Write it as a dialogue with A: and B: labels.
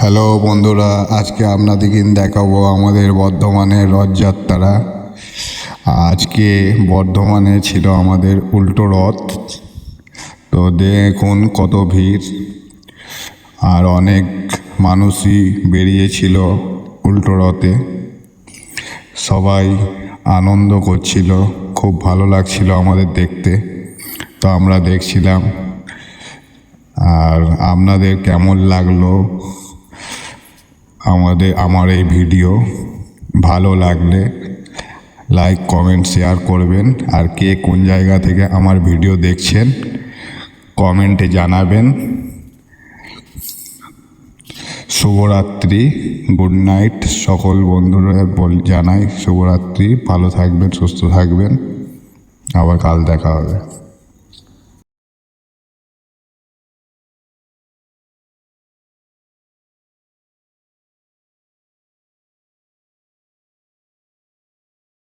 A: Hello বন্ধুরা, আজকে আপনাদেরকে দেখাবো আমাদের বর্ধমানের রথযাত্রা। আজকে বর্ধমানে ছিল আমাদের উল্টো রথ। তো দেখুন কত ভিড়, আর অনেক মানুষই বেরিয়েছিল উল্টো রথে। সবাই আনন্দ করছিল, খুব ভালো লাগছিল আমাদের দেখতে। তো আমরা দেখছিলাম। আর আপনাদের কেমন লাগলো আমার এই ভিডিও? ভালো লাগলে লাইক, কমেন্ট, শেয়ার করবেন। আর কে কোন জায়গা থেকে আমার ভিডিও দেখছেন কমেন্টে জানাবেন। শুভরাত্রি, গুড নাইট। সকল বন্ধুরা জানাই শুভরাত্রি। ভালো থাকবেন, সুস্থ থাকবেন। আবার কাল দেখা হবে।